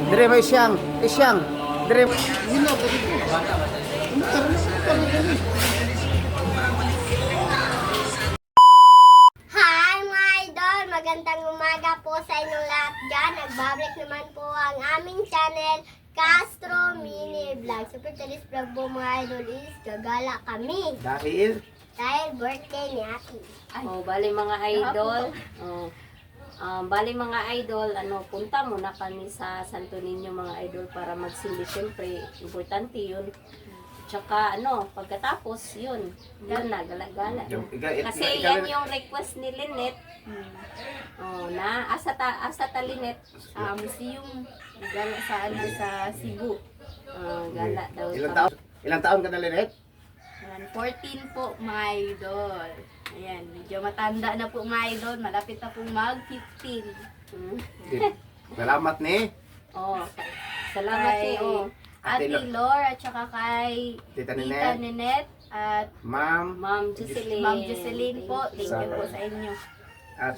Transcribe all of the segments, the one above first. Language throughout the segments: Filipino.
Dire may siyang, isyang. Dire. Hi mga idol! Magandang umaga po sa inyong lahat dyan. Nagbabalik naman po ang aming channel, Castro Mini Vlog. So for today's vlog po mga idol is gagala kami. Dahil birthday ni Ate. Oh, bali mga idol. Oh. Bali mga idol, punta muna kami sa Santo Niño mga idol para magsindi. Siyempre, importante yun. Tsaka pagkatapos yun na, gala-gala. Kasi yan yung request ni Lynette. Oh, na asa ta Lynette? Museum gala sa Cebu. Gala daw. Ilang taon ka na, Lynette? 14 po mga idol. Ayan, medyo matanda na po mga idol. Malapit na pong mag-15. Salamat ni. Oh, salamat Kay oh. Ate Lor at saka kay Tita Tita Ninette. Ninette at Ma'am. Ma'am Jocelyn. Ma'am Jocelyn po. Thank you po sa inyo.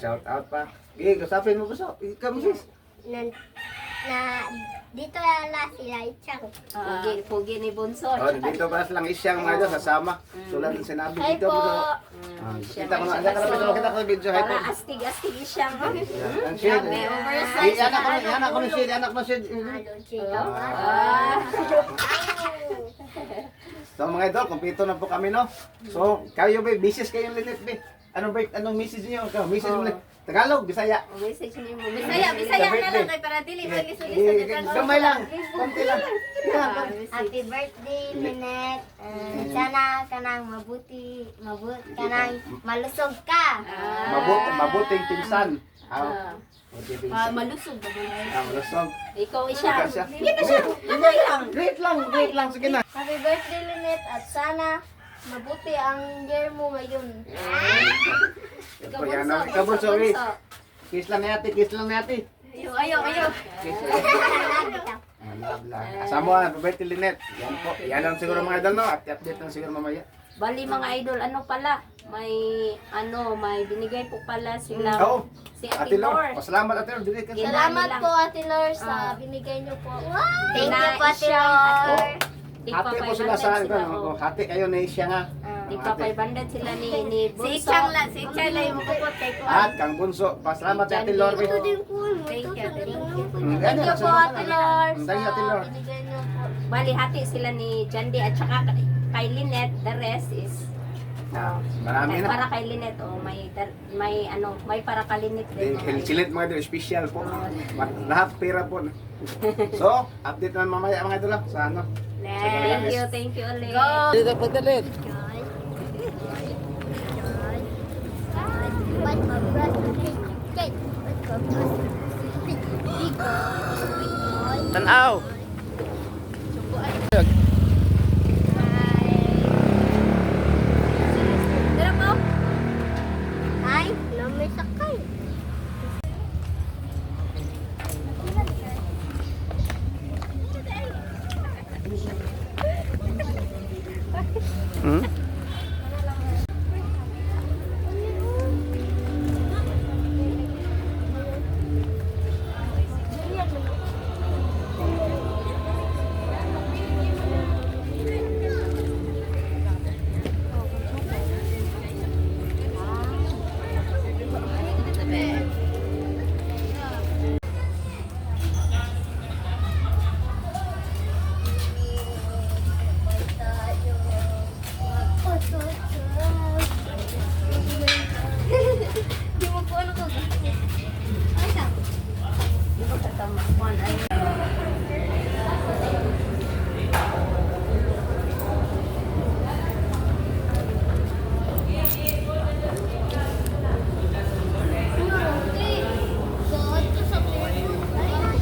Shout out pa. Gig, usapin mo ba sa? Ikaw, sis. Na dito na sila Ichang. Pugi ni Bunso. Oh, dito ba lang isyang mga idol kasama. Tulad ng sinabi Hi dito. po! Kita ko na, kita ko video. Hi po. Para astig-astig siyang. Ang shade. May oversize. Anak ko na shade, anak ko na shade. So mga idol, kumpleto na po kami, no? So, kayo ba, business kayo Lynette, be? Anong message niyo? Message mo na. Tagalog, Bisaya. Message niyo mo. Bisaya na lang tayo para dili mag-isulisa sa Gamay lang. Konti lang. Happy birthday, Minette. Sana kanang mabuti, kanang malusog ka. Mabuting pinsan. Malusog ba mo? Malusog. Ikaw siya. Great lang. Sige na. Happy birthday, Minette. At sana mabuti ang year mo ngayon. Kabunso, kiss lang ni ate. Ayaw. Asama mo, happy birthday Lynette. Yan po. Yan lang siguro mga idol, no? Update lang siguro mamaya. Bali mga idol, pala? May binigay po pala sila. Oo. Si Ate Ate Lor. Lor. Salamat Ate Lor. Dili ka sa. Salamat po, Ate Lor, sa binigay niyo po. Thank you po, Ate Siyang Lor. Hati po sila sa ano. Hati kayo na siya nga. Tigpa 500 sila ni Bunso. Si Ichang lang yung mukupot kay Kuan. At Kang Bunso. Pasalamat sa Ate Lor. Ito din po. Thank you. Thank you po, Ate Lor, Thank you, Ate Lor. sa binigay niyo po. Bali hati sila ni Jandy at saka kay Lynette. The rest is Marami na. para kay Lynette. May para kay Lynette din. Silit mga idol, special po. Lahat pera po. So, update na mamaya mga idol sa ano. Thank you ulit. Go! Dito po dalit. Tanaw. Tara po! Ay, may sakay. Hmm? Di mo po ano ko.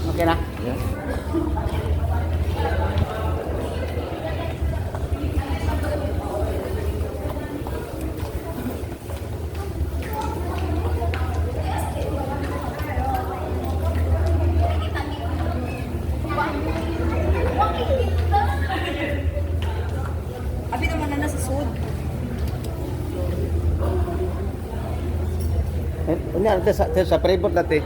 Okay na? Abi naman na nasa sud. Sa private natin.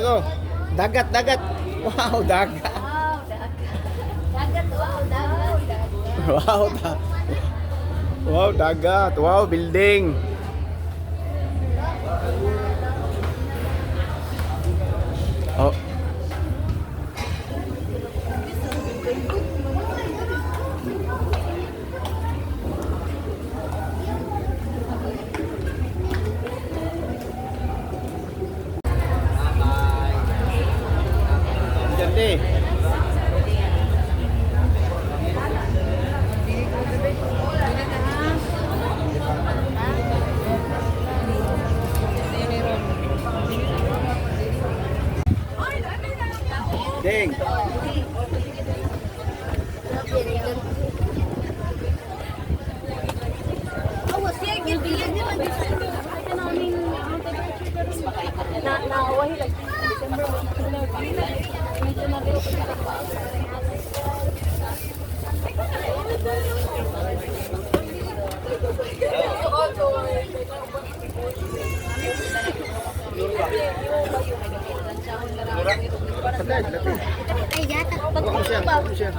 oh. Dagat, dagat. Wow, dagat. Wow, dagat. Dagat, wow, dagat. Wow, wow, dagat. Wow, building. Oh. Jadi. Ding. Ay, yata. Ano siya? Ano siya?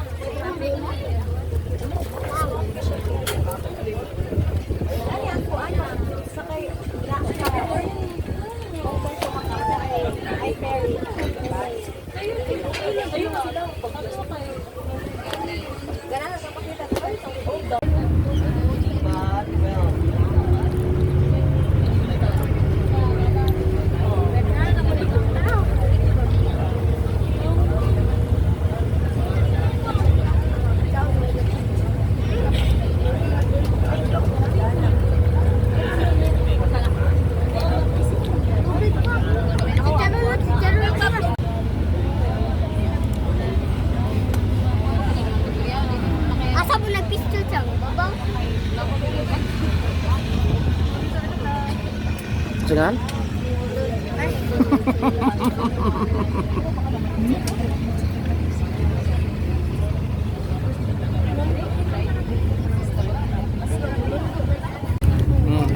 Asa mo nag-pistol siyang babang? Jangan.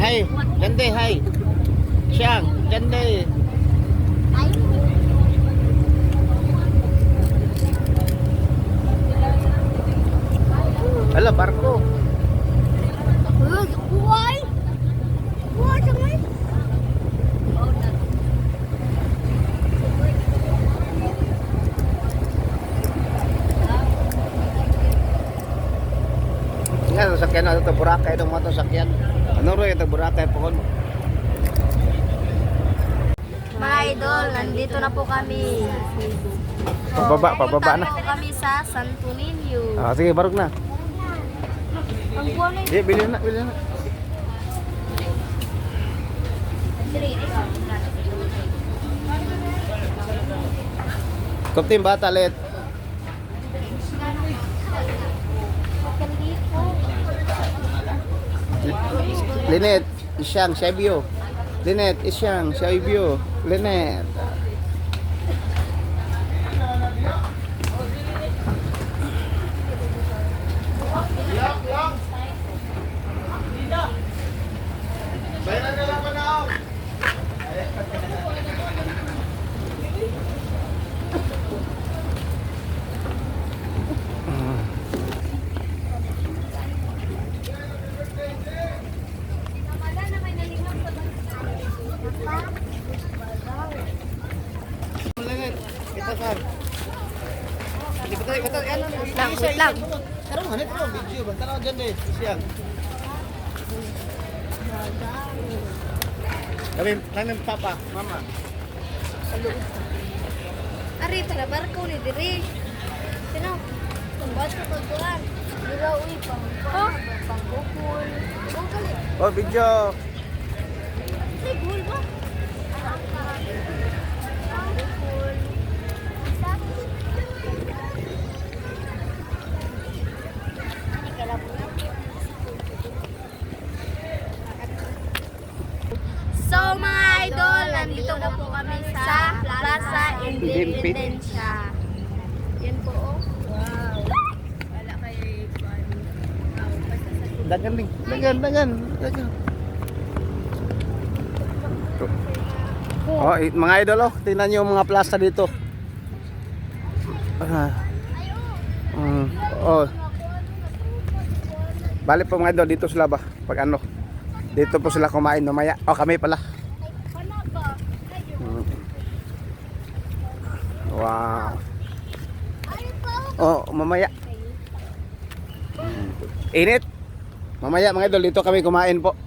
Hai, gande hai. Siang, gande. Ay, Ala barko. buhay! Buhay siya ngayon. Nga sasakyan na ito Boracay itong mga sasakyan. Ano rin ito Boracay po kon. Mga idol, nandito na po kami. Pababa na. Punta po kami sa Santo Niño. Ah, sige, barog na. Ang buwan na Sige, bilhin na, bilhin na. Kuptim bata let. Linet, isyang, Sebio. Linet, isyang, Sebio. Linet. Kita sar. Wait lang. Karong hanit ko video banta na dyan deh. Siang. Kami papa, mama. Ari, tara barko ni diri. Sino? Tumbat ko pagkuhan. Dira uy pangbukol. Bukol. Oh, video. Sigul ba? Pangbukol. So mga idol, nandito na po kami sa Plaza Independencia. Yan po oh. Wow. Wala kay Dagan ding. Dagan. Oh, mga idol, oh, tingnan niyo yung mga plaza dito. Oh. Balik po mga idol, dito sila ba? Pag ano, dito po sila kumain mamaya. Oh, kami pala. Wow. Oh, mamaya. Init. Mamaya mga idol, dito kami kumain po.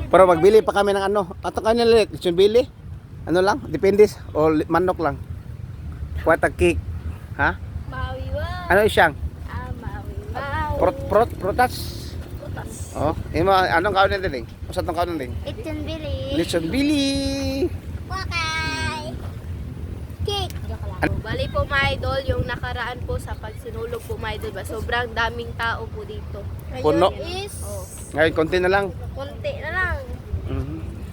Pero magbili pa kami ng ano. Ato kanila, yung bili. Ano lang, depende. O manok lang. Kuwata cake. Ha? Mawiwa. Ano isyang? Mawiwa. Prutas. Oh, imo anong kaon din ding? Usa tong kaon din? Itchen bili. Lechon bili. Wakay. Cake. Bali po mga idol, yung nakaraan po sa pagsinulog po mga idol ba, sobrang daming tao po dito. Puno. Is Ngayon konti na lang. Konti na lang.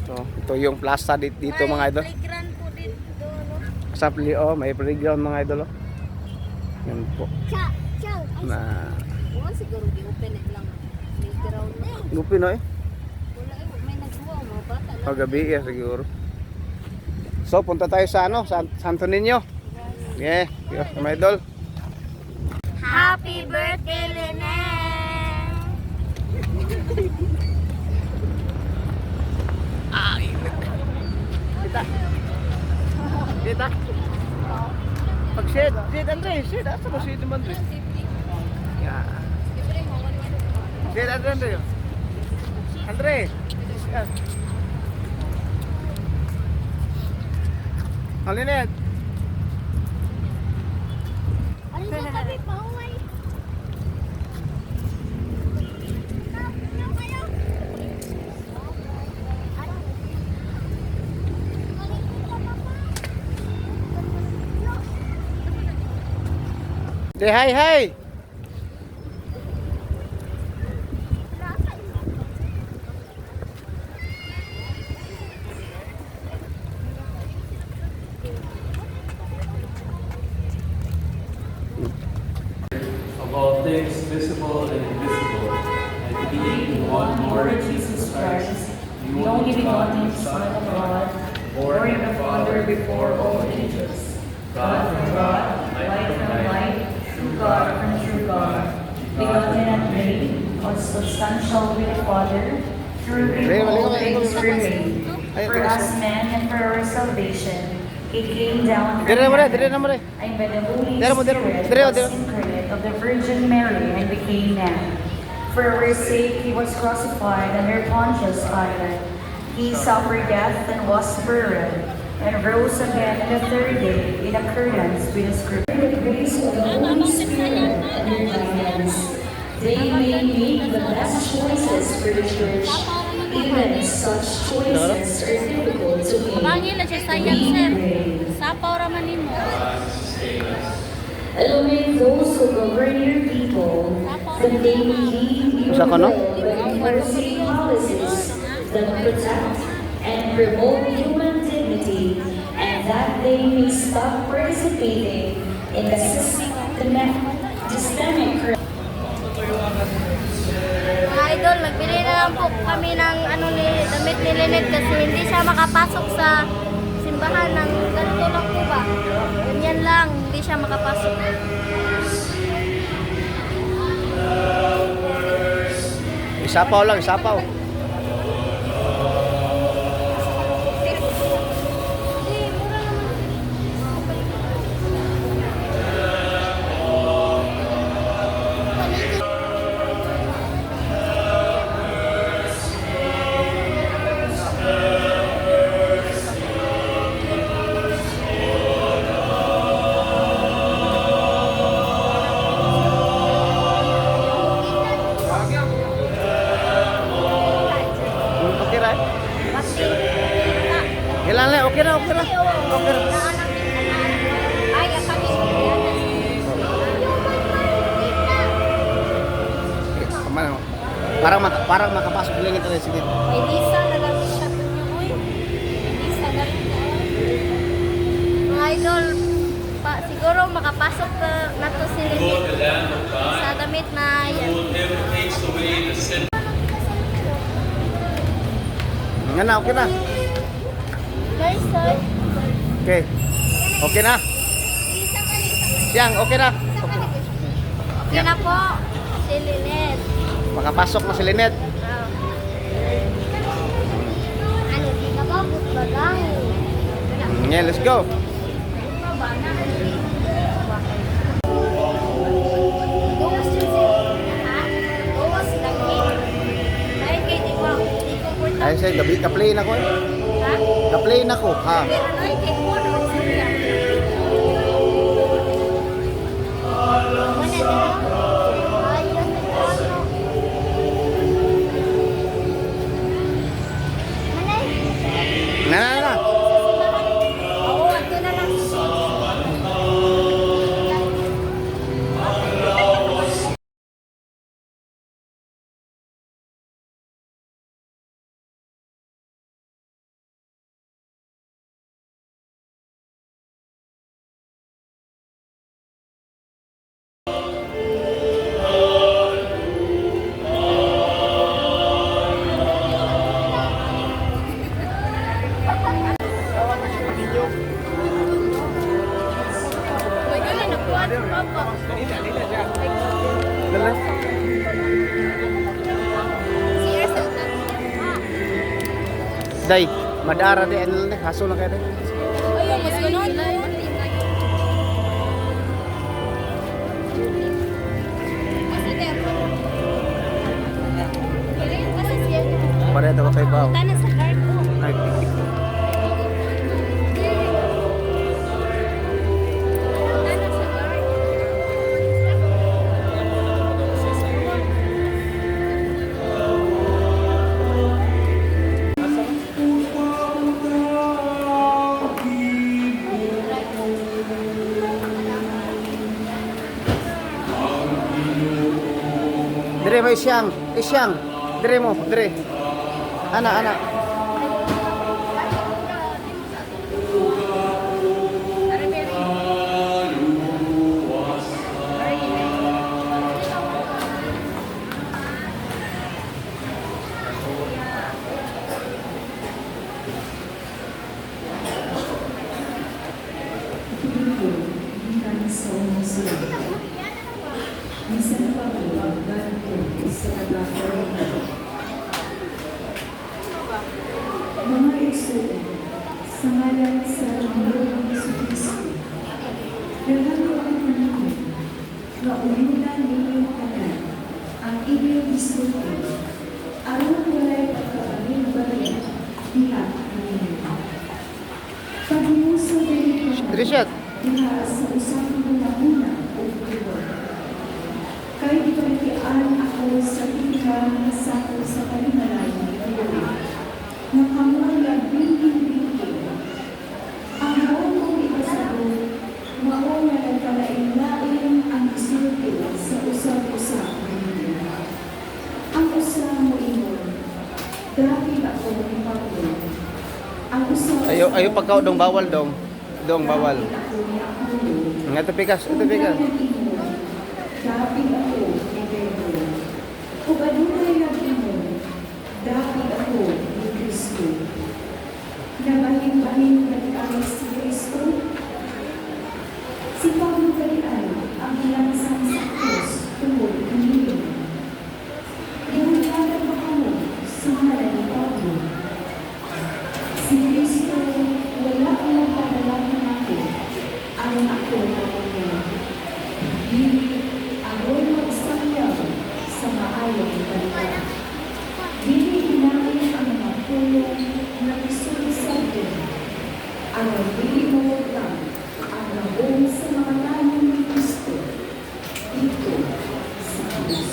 So, ito yung plaza dito mga idol. Playground po dito, no? Sa may playground mga idol. Oh. Yan po. cha cha. Na Wala siguro di open lang. Playground na. Gupi no eh. Wala may nagsuwa mga bata lang. Paggabi siguro. So, punta tayo sa ano, sa Santo Niño. Yeah, mga idol. Happy birthday, Lynette! Dita. Pag shade Andre, shade asa ba shade man Andre? Yeah. Shade Andre. Andre. Yan. Halinet. Ano ba kami pauwi? De hi hi. Of all things visible and invisible, I believe in one Lord Jesus Christ, the only begotten Son of God, born of the Father before all ages, God from God, light from light, true God from true God, begotten and made, consubstantial with the Father, through whom all things were made. For us men and for our salvation, He came down from Dire mo re, heaven, dire na mo re. and by the Holy Dire mo, dire mo, Spirit dire mo, was dire mo. incarnate of the Virgin Mary and became man. For our sake he was crucified under Pontius Pilate. He suffered death and was buried, and rose again on the third day in accordance with the Scripture. By the grace of the Holy Spirit and their guidance, they may make the best choices for the Church. Even such choices are difficult to make. Mangin na siya sayang, sir. Sapaw raman nimo. Illuminate those who govern your people, that they may lead your Usa ka, no? will by enforcing policies that protect and promote human dignity, and that they may stop participating in the systemic Mga idol, nagbili na lang po kami ng damit ni Lynette kasi hindi siya makapasok sa simbahan ng ganito lang po ba. Ganyan lang, hindi siya makapasok. Isapaw lang, isapaw. Okay ra. Ilan lang, okay na, okay na. Okay na. Ay, kami. Kaman, oh. Parang makapasok lang ito sige. May visa na lang siya po niyo, uy. May visa na rin. Mga idol, siguro makapasok na to si Lynette sa damit na yan. Nga na, okay na. person. Okay. Okay na. Siyang, okay na. Okay na po. Si Linet. Makapasok na si Lynette. Ano, di ka ba? Bagang. Yeah, let's go. Gawas yun siya. Gawas lang eh. Dahil kay di ba, di comfortable. Ay, say, gabi, ka-play na ko eh. Ha? Ka-play na ko, ha. Pero ay kay mo na siya. Wala din ako. Ayun, ano. Manay. Na. Oo, ito na lang. May ganun na po. Papa. Dala. Si Ersel na. Day, madara di, ano lang eh, haso na kayo day. Ayun, mas ganun. Kasi Terro. Kasi siya. Pare, ito kay Bao. Tanan sa card ko. Ay, Tanan sa card. dire mo isyang, isyang. Dire mo, dire. Ana. Mga Eksudo, sa ngalan sa Panginoong Jesucristo, naghago ang panahon na umulan ninyong kanan ang inyong isuko, aron walay pagkaamin balian, diha ninyo. Paghimusa dito, Dire siya. diha sa usapang una o buwan. Kay ipagkiaan ako sa itihan sa ako sa kalimalayang buwan. Nakamuang labing-labing. Ang haon kong ipasado, maong na nagkalain-lain ang isulti sa usap-usap ninyo. Ang usap mo ingon, dahil ako ni Pablo. Ang usap Ayo pagkaw dong bawal dong. Dong bawal. ako ni Apollo. Ito pikas, ito pikas. Dapit ako ni Pedro. Kung adunay nag-ingon, dapit ako ni Kristo. Nabahin-bahin nag-alis si Kristo. Si Pablo kalian ang ilansang sa krus tungkol kanino. Ihulihan ba kamo sa ngalan ni Pablo? Si Kristo wala ang nagpadalaman natin ang ako na kanya. Dili ako'y magsangyaw sa maayong balita. Dili inamin ang mga tulong na isulisado. Ang dili mo lang ang nabong sa mga tanong ni Kristo. Dito sa krus.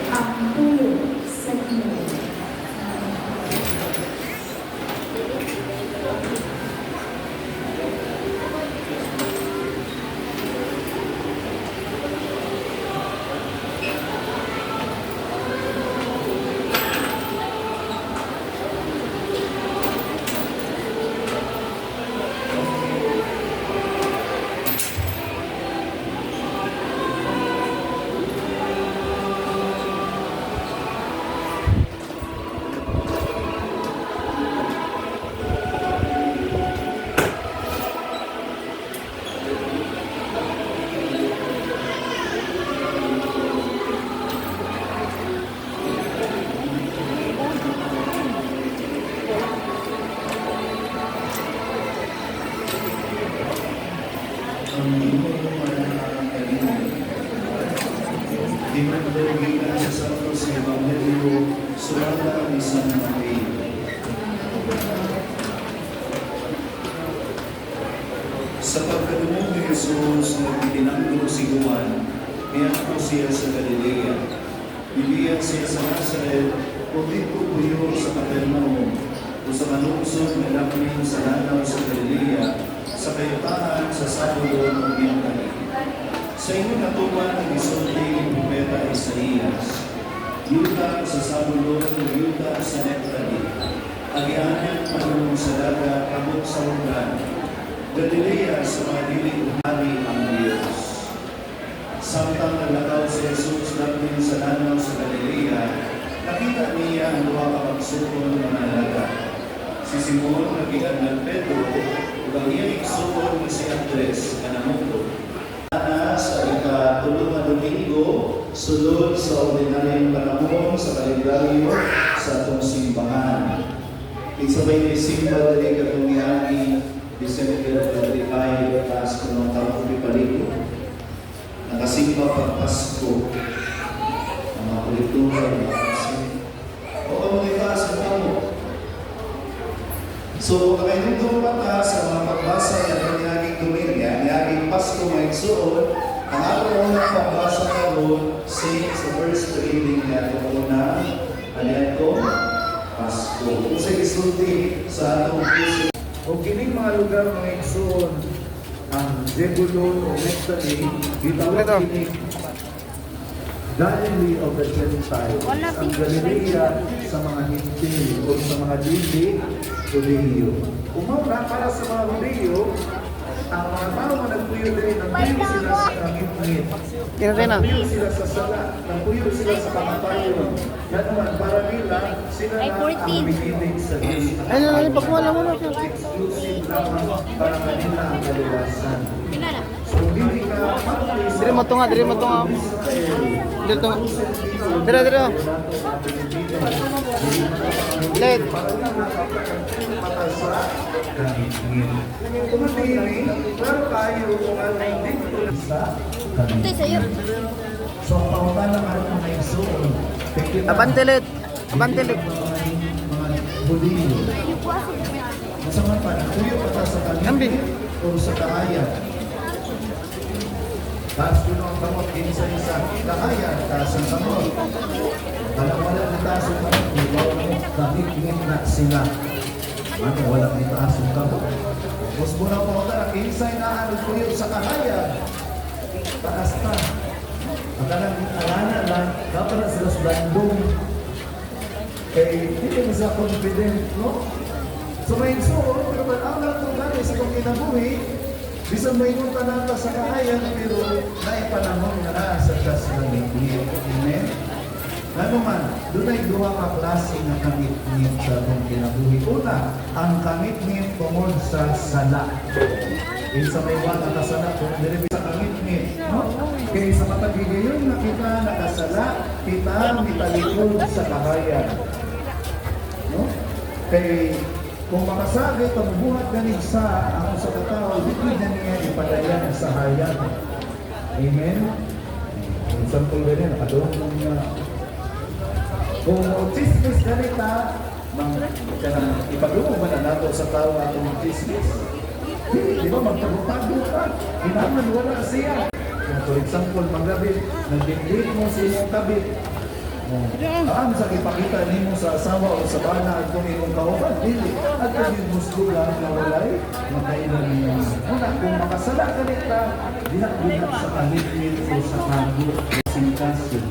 Ang tulong sa Ginoo. Dinagdagitan sa Santos Evangelio, sulatan ni San Mateo. Sa pagkadumog ni Jesus na itinanggo si Juan, niyakto siya sa Galilea. Biliyan siya sa Nazaret, o dito puyo sa Capernaum, o sa manungsod na lamin sa lanaw sa Galilea, sa kayutaan sa Sabulon o Bintani. Sa inyo natuman ang isulti ng propeta Isaías, Yuda sa Sabulon o Yuda sa Neftali, agianan manunong sa dagat, abot sa ulan, Galilea sa mga diling hari ang Diyos. Samtang naglakaw si Jesus natin sa lanaw sa Galilea, nakita niya ang duha ka magsukon ng mga laga. Si Simon nagigan ng Pedro, ug ang iyang igsuon ni si Andres na namuto. Sa ika-tulo na Domingo, sulod sa ordinaryong panahon sa kalendaryo sa atong simbahan. Isabay ni simba dali katong niagi December 25, Pasko ng taong Pipaliko. Nakasimba pag Pasko. Ang mga kultura, mga kasi. O ano may Pasko mo? So, kakainundong mata sa mga pagbasa ng niyaging Domingo, niyaging Pasko may suon, ang ato unang pagbasa na ron, sa first reading niya ito una, alihan ko, Pasko. Kung sa isulti sa atong puso, o kining mga lugar mga igsoon ang Zebulon o Neftali gitawag kini Galilee of the Gentiles, ang Galilea sa mga Hintil o sa mga dili Hudiyo. Umuna para sa mga Hudiyo, ang mga tao na nagpuyo din, nagpuyo sila sa kangit-ngit. Nagpuyo sila sa sala, nagpuyo sila sa kamatayon. Yan naman, para nila, sila na ang binilig sa Diyos. Exclusive lamang para kanila ang kaliwasan. So, hindi ka matulis. Dire mo tunga. Dito. Dire. Let. Mata sa kangit-ngit. Tumatiling, klaro kayo kung ano dito sa kangit-ngit. So, ang pangutana ka rin mga igsoon. Abantelit. Mga Hudiyo. Masama pa, nakuyo pa sa kangit o sa kahayan. Taas ko ang kamot, isa-isa. Kahayan, taas ang kamot. Wala na taas ang kamot, kahit na sila. Ano, wala na taas ang kamot. Tapos muna po ako na, insay na ano kuyo sa kahayan. Taas na. Makalang alana lang, dapat na sila sa bandong. Hindi mo sa confident, no? So may igsoon, pero ang lang itong gani sa kong kinabuhi, bisan may ngunta nata sa kahayan, pero naipanahon na na sa Diyos na hindi. Amen? Ano man, doon ay duha ka klase ng kamit-ngit sa itong kinabuhi. Una, ang kamit-ngit tungod sa sala. Sa may wala nakasala, kung dito sa kamit-ngit, no? Kaya sa matagigayon na kita nakasala, kita mitalikod sa kahayan. No? Kaya kung makasagay, pagbuhat ganig sa ako sa katao, hindi na niya ipadayan sa hayan. Amen? Minsan po ganyan, nakadurong lang niya. Kung chismis ganita, ipadungo ba na nato sa tao atong chismis? Di ba, magpagpapado ka. Hinaman, wala siya. For example, magabi, nag-date mo sa inyong tabi. Ang sa ipakita nimo sa asawa o sa bana at kung imong kauban, dili. At kung yung gusto lang na walay, makailan niya. Una, kung makasala ka nita, dinak sa kalit-lit o sa kago, singkasyon.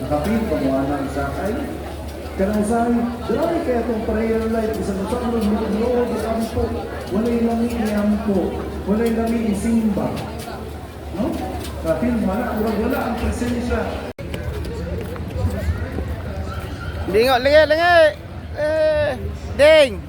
Nakapil pa mo anak sa ay, kanang sabi, grabe kaya itong prayer life, isang matulog mo ang loob at ampo, walay lami iampo, walay lami isimba. No? Kapil mo anak, wala ang presensya. Lingo, lingi. Ding.